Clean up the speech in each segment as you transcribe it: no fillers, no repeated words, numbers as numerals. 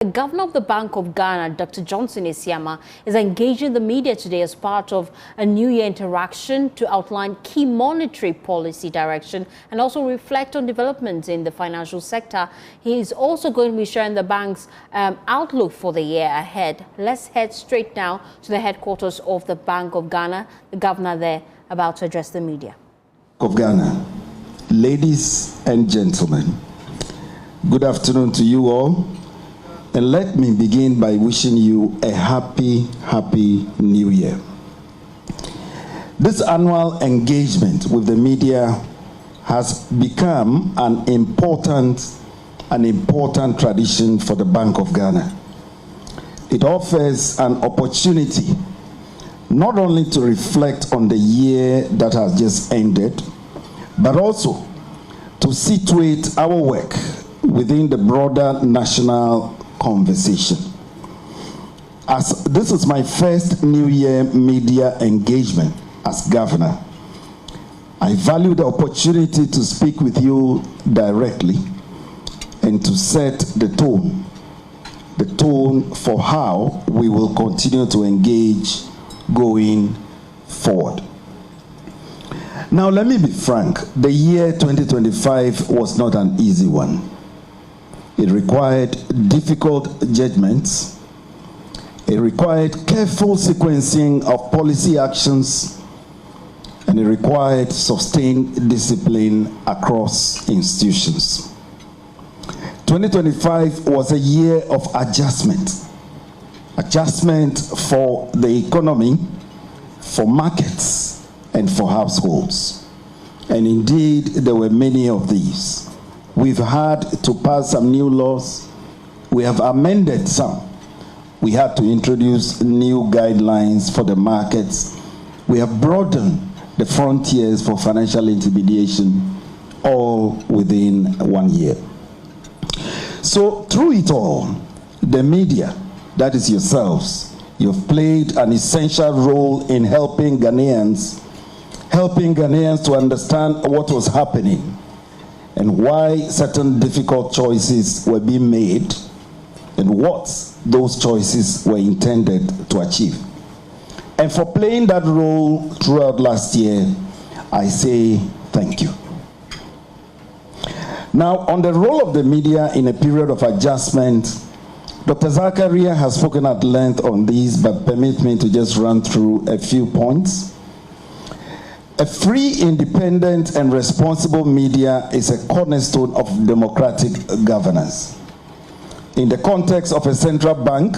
governor of the Bank of Ghana, Dr. Johnson Asiama, is engaging the media today as part of a New Year interaction to outline key monetary policy direction and also reflect on developments in the financial sector. He is also going to be sharing the bank's outlook for the year ahead. Let's head straight now to the headquarters of the Bank of Ghana. The governor there about to address the media. Of Ghana, ladies and gentlemen, good afternoon to you all, and let me begin by wishing you a happy new year. This annual engagement with the media has become an important tradition for the Bank of Ghana. It offers an opportunity not only to reflect on the year that has just ended, but also to situate our work within the broader national conversation. As this is my first New Year media engagement as governor, I value the opportunity to speak with you directly and to set the tone for how we will continue to engage going forward. Now, let me be frank. The year 2025 was not an easy one. It required difficult judgments. It required careful sequencing of policy actions, and it required sustained discipline across institutions. 2025 was a year of adjustment for the economy, for markets, and for households. And indeed, there were many of these. We've had to pass some new laws. We have amended some. We had to introduce new guidelines for the markets. We have broadened the frontiers for financial intermediation, all within 1 year. So through it all, the media, that is yourselves, you've played an essential role in helping Ghanaians to understand what was happening and why certain difficult choices were being made and what those choices were intended to achieve. And for playing that role throughout last year, I say thank you. Now, on the role of the media in a period of adjustment, Dr. Zakaria has spoken at length on these, but permit me to just run through a few points. A free, independent, and responsible media is a cornerstone of democratic governance. In the context of a central bank,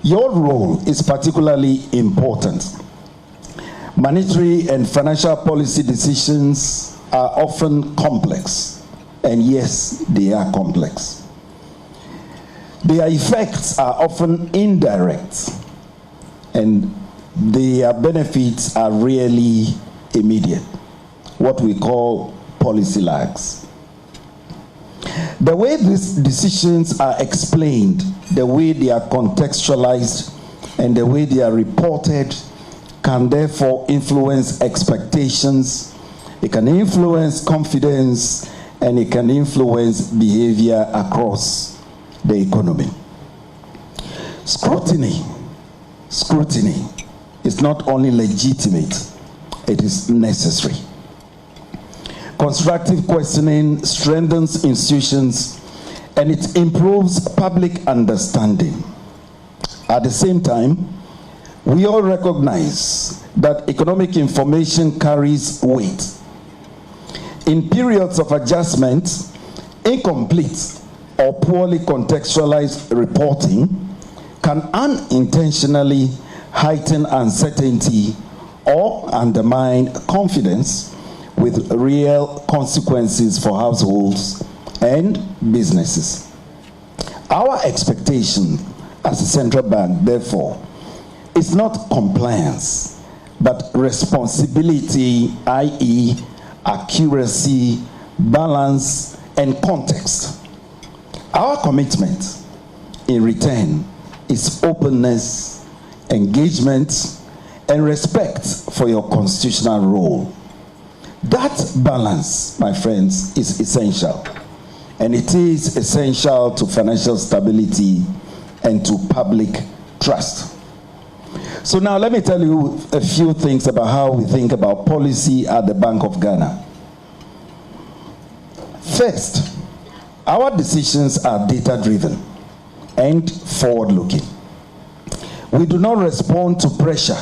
your role is particularly important. Monetary and financial policy decisions are often complex, and yes, they are complex. Their effects are often indirect, and their benefits are rarely immediate, what we call policy lags. The way these decisions are explained, the way they are contextualized, and the way they are reported can therefore influence expectations, it can influence confidence, and it can influence behavior across the economy. Scrutiny is not only legitimate, it is necessary. Constructive questioning strengthens institutions and it improves public understanding. At the same time, we all recognize that economic information carries weight. In periods of adjustment, incomplete or poorly contextualized reporting can unintentionally heighten uncertainty or undermine confidence, with real consequences for households and businesses. Our expectation as a central bank, therefore, is not compliance, but responsibility, i.e., accuracy, balance, and context. Our commitment, in return, is openness, engagement, and respect for your constitutional role. That balance, my friends, is essential. And it is essential to financial stability and to public trust. So now let me tell you a few things about how we think about policy at the Bank of Ghana. First, our decisions are data-driven and forward-looking. We do not respond to pressure.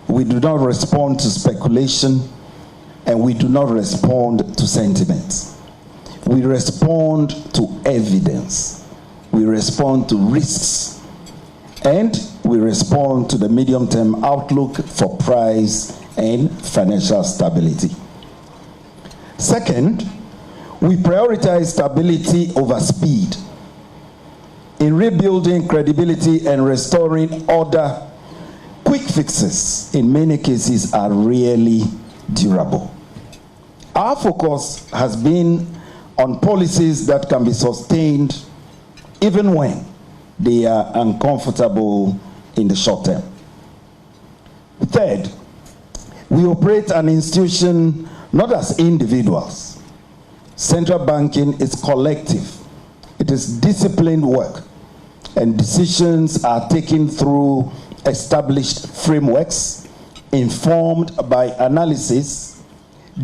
We do not respond to speculation, and we do not respond to sentiments. We respond to evidence. We respond to risks, and we respond to the medium-term outlook for price and financial stability. Second, we prioritize stability over speed. In rebuilding credibility and restoring order, quick fixes in many cases are rarely durable. Our focus has been on policies that can be sustained even when they are uncomfortable in the short term. Third, we operate an institution not as individuals. Central banking is collective. It is disciplined work, and decisions are taken through established frameworks, informed by analysis,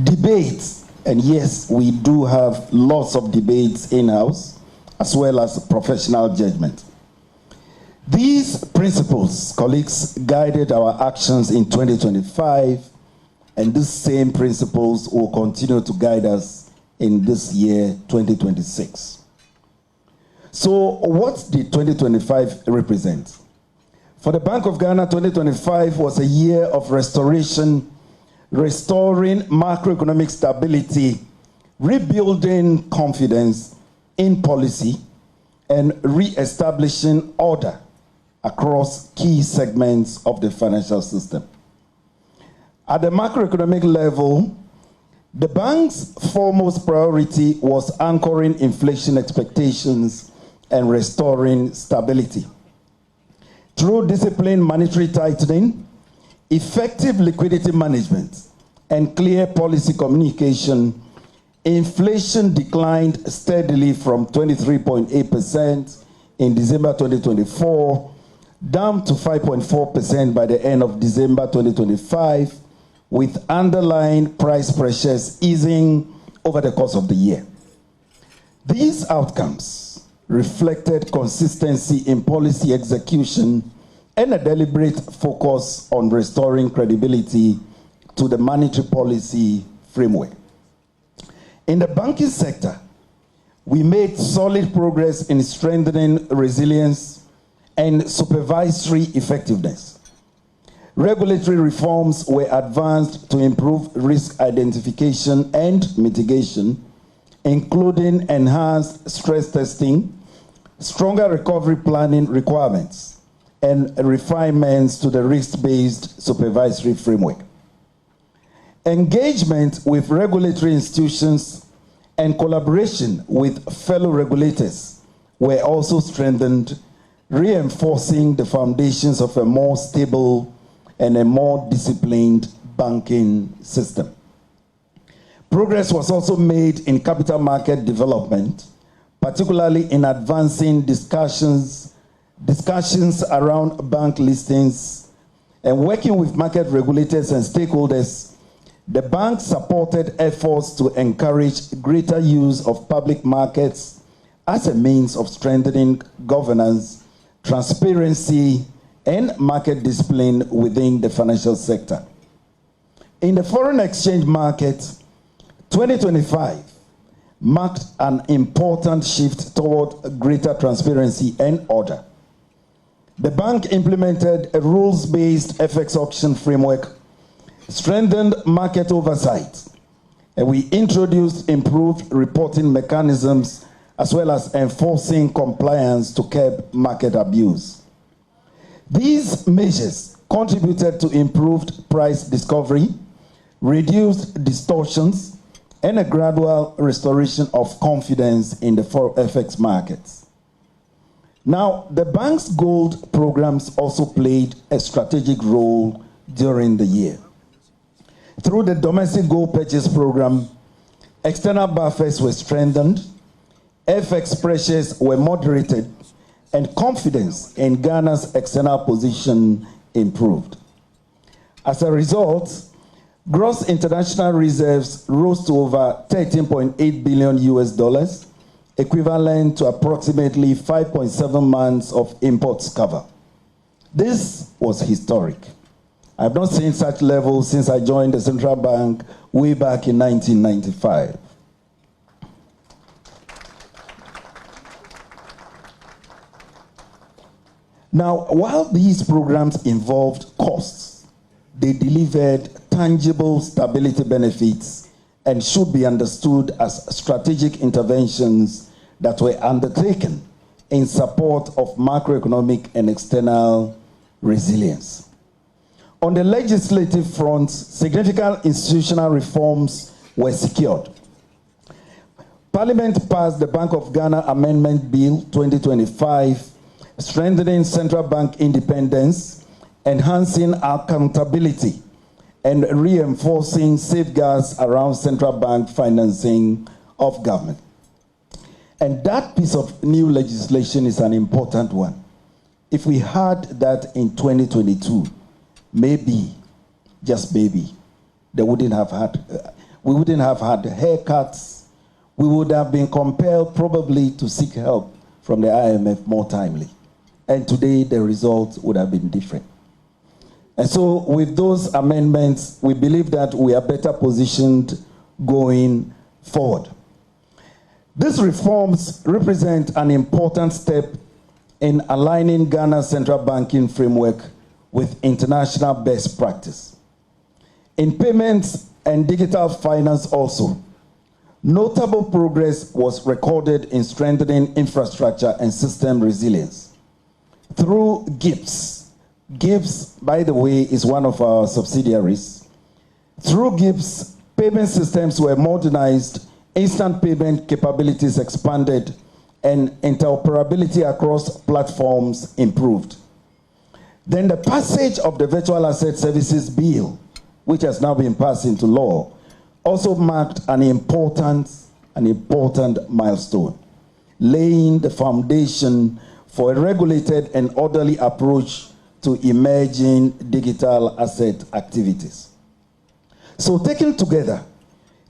debates, and yes, we do have lots of debates in-house, as well as professional judgment. These principles, colleagues, guided our actions in 2025, and these same principles will continue to guide us in this year, 2026. So what did 2025 represent? For the Bank of Ghana, 2025 was a year of restoration, restoring macroeconomic stability, rebuilding confidence in policy, and re-establishing order across key segments of the financial system. At the macroeconomic level, the bank's foremost priority was anchoring inflation expectations and restoring stability. Through disciplined monetary tightening, effective liquidity management, and clear policy communication, inflation declined steadily from 23.8% in December 2024 down to 5.4% by the end of December 2025, with underlying price pressures easing over the course of the year. These outcomes reflected consistency in policy execution and a deliberate focus on restoring credibility to the monetary policy framework. In the banking sector, we made solid progress in strengthening resilience and supervisory effectiveness. Regulatory reforms were advanced to improve risk identification and mitigation, including enhanced stress testing, stronger recovery planning requirements, and refinements to the risk-based supervisory framework. Engagement with regulatory institutions and collaboration with fellow regulators were also strengthened, reinforcing the foundations of a more stable and a more disciplined banking system. Progress was also made in capital market development, particularly in advancing discussions around bank listings and working with market regulators and stakeholders. The bank supported efforts to encourage greater use of public markets as a means of strengthening governance, transparency, and market discipline within the financial sector. In the foreign exchange market, 2025 marked an important shift toward greater transparency and order. The bank implemented a rules-based FX auction framework, strengthened market oversight, and we introduced improved reporting mechanisms as well as enforcing compliance to curb market abuse. These measures contributed to improved price discovery, reduced distortions, and a gradual restoration of confidence in the FX markets. Now, the bank's gold programs also played a strategic role during the year. Through the domestic gold purchase program, external buffers were strengthened, FX pressures were moderated, and confidence in Ghana's external position improved. As a result, gross international reserves rose to over 13.8 billion US dollars, equivalent to approximately 5.7 months of imports cover. This was historic. I have not seen such levels since I joined the central bank way back in 1995. Now, while these programs involved costs, they delivered tangible stability benefits and should be understood as strategic interventions that were undertaken in support of macroeconomic and external resilience. On the legislative front, significant institutional reforms were secured. Parliament passed the Bank of Ghana Amendment Bill 2025, strengthening central bank independence, enhancing accountability, and reinforcing safeguards around central bank financing of government. And that piece of new legislation is an important one. If we had that in 2022, maybe, just maybe, we wouldn't have had haircuts. We would have been compelled probably to seek help from the IMF more timely. And today the results would have been different. And so with those amendments, we believe that we are better positioned going forward. These reforms represent an important step in aligning Ghana's central banking framework with international best practice. In payments and digital finance also, notable progress was recorded in strengthening infrastructure and system resilience. Through GIPS, GIPS, by the way, is one of our subsidiaries. Through GIPS, payment systems were modernized, instant payment capabilities expanded, and interoperability across platforms improved. Then the passage of the Virtual Asset Services Bill, which has now been passed into law, also marked an important milestone, laying the foundation for a regulated and orderly approach to emerging digital asset activities. So taken together,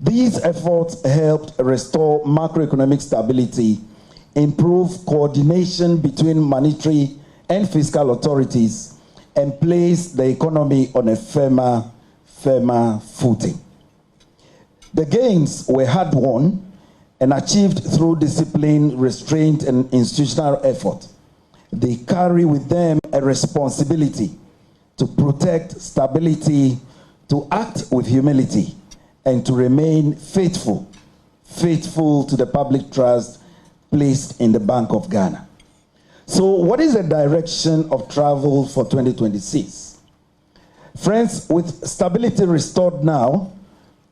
these efforts helped restore macroeconomic stability, improve coordination between monetary and fiscal authorities, and place the economy on a firmer footing. The gains were hard-won and achieved through discipline, restraint, and institutional effort. They carry with them a responsibility to protect stability, to act with humility, and to remain faithful to the public trust placed in the Bank of Ghana. So what is the direction of travel for 2026? Friends, with stability restored now,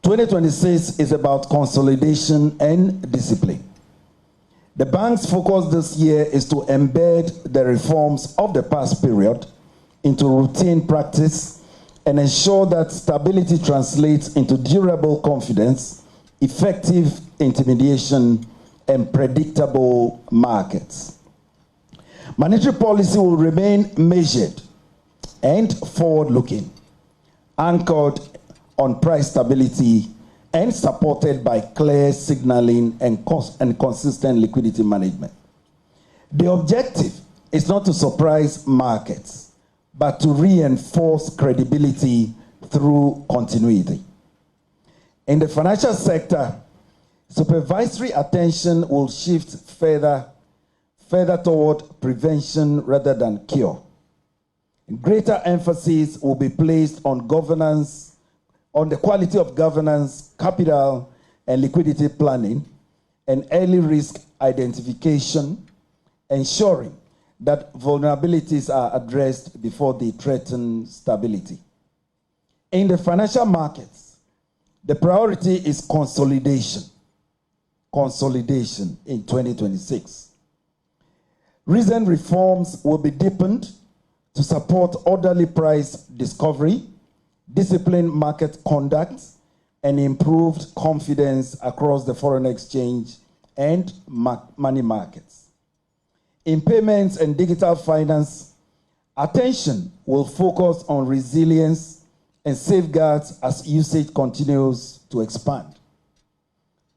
2026 is about consolidation and discipline. The bank's focus this year is to embed the reforms of the past period into routine practice and ensure that stability translates into durable confidence, effective intermediation, and predictable markets. Monetary policy will remain measured and forward-looking, anchored on price stability and supported by clear signaling and consistent liquidity management. The objective is not to surprise markets, but to reinforce credibility through continuity. In the financial sector, supervisory attention will shift further toward prevention rather than cure. Greater emphasis will be placed on governance, on the quality of governance, capital and liquidity planning, and early risk identification, ensuring that vulnerabilities are addressed before they threaten stability. In the financial markets, the priority is consolidation in 2026. Recent reforms will be deepened to support orderly price discovery, disciplined market conduct, and improved confidence across the foreign exchange and money markets. In payments and digital finance, attention will focus on resilience and safeguards as usage continues to expand.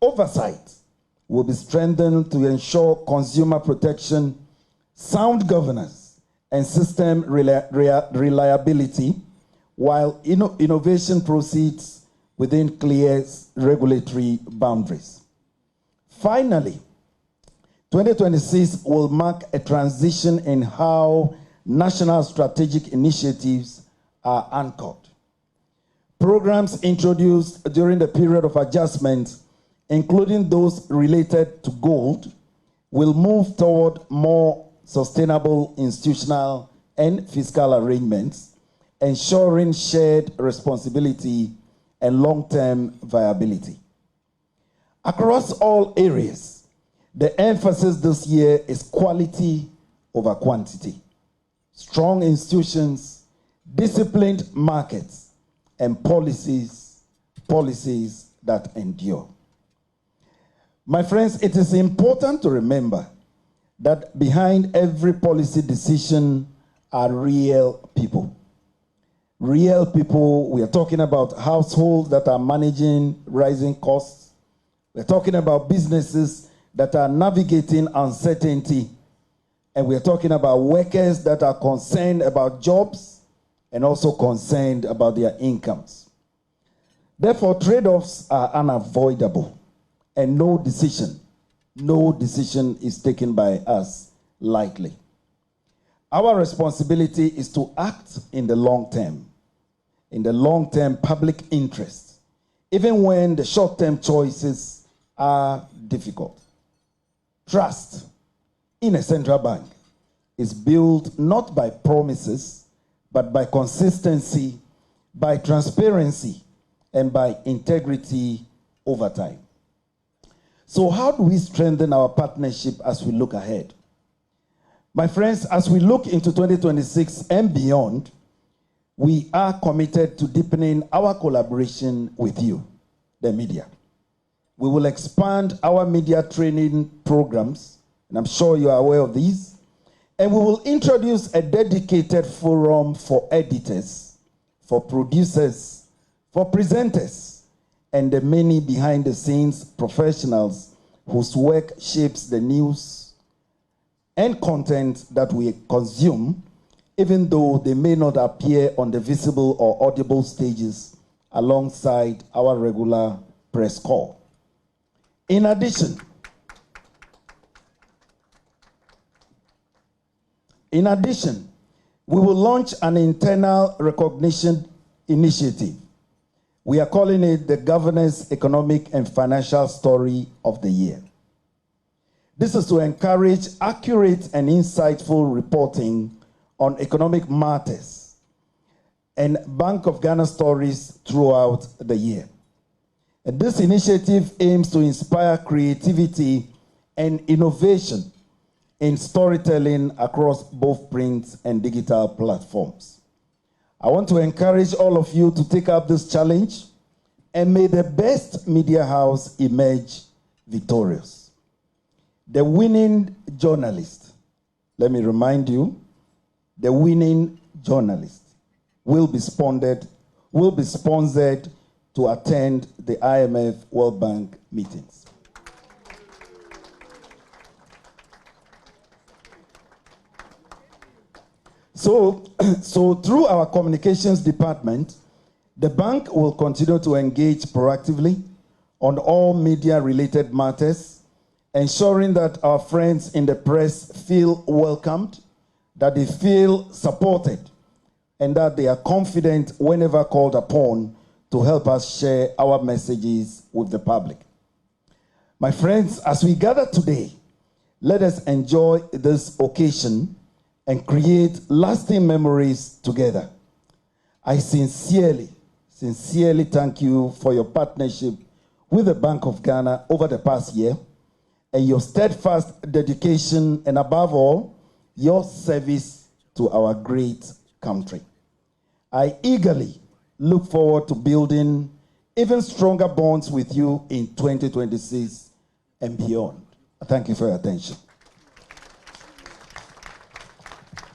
Oversight will be strengthened to ensure consumer protection, sound governance, and system reliability, while innovation proceeds within clear regulatory boundaries. Finally, 2026 will mark a transition in how national strategic initiatives are anchored. Programs introduced during the period of adjustment, including those related to gold, will move toward more sustainable institutional and fiscal arrangements, ensuring shared responsibility and long-term viability. Across all areas, the emphasis this year is quality over quantity. Strong institutions, disciplined markets, and policies that endure. My friends, it is important to remember that behind every policy decision are real people. Real people, we are talking about households that are managing rising costs. We're talking about businesses that are navigating uncertainty. And we're talking about workers that are concerned about jobs and also concerned about their incomes. Therefore, trade-offs are unavoidable. And no decision is taken by us lightly. Our responsibility is to act in the long term public interest, even when the short-term choices are difficult. Trust in a central bank is built not by promises, but by consistency, by transparency, and by integrity over time. So how do we strengthen our partnership as we look ahead? My friends, as we look into 2026 and beyond, we are committed to deepening our collaboration with you, the media. We will expand our media training programs, and I'm sure you are aware of these, and we will introduce a dedicated forum for editors, for producers, for presenters, and the many behind-the-scenes professionals whose work shapes the news and content that we consume, even though they may not appear on the visible or audible stages alongside our regular press corps. In addition, we will launch an internal recognition initiative. We are calling it the Governance, Economic, and Financial Story of the Year. This is to encourage accurate and insightful reporting on economic matters and Bank of Ghana stories throughout the year. And this initiative aims to inspire creativity and innovation in storytelling across both print and digital platforms. I want to encourage all of you to take up this challenge, and may the best media house emerge victorious. The winning journalist, let me remind you, the winning journalist will be sponsored to attend the IMF World Bank meetings. So through our communications department, the bank will continue to engage proactively on all media-related matters, ensuring that our friends in the press feel welcomed, that they feel supported, and that they are confident whenever called upon to help us share our messages with the public. My friends, as we gather today, let us enjoy this occasion and create lasting memories together. I sincerely thank you for your partnership with the Bank of Ghana over the past year, and your steadfast dedication, and above all, your service to our great country. I eagerly look forward to building even stronger bonds with you in 2026 and beyond. Thank you for your attention.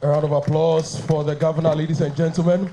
A round of applause for the governor, ladies and gentlemen.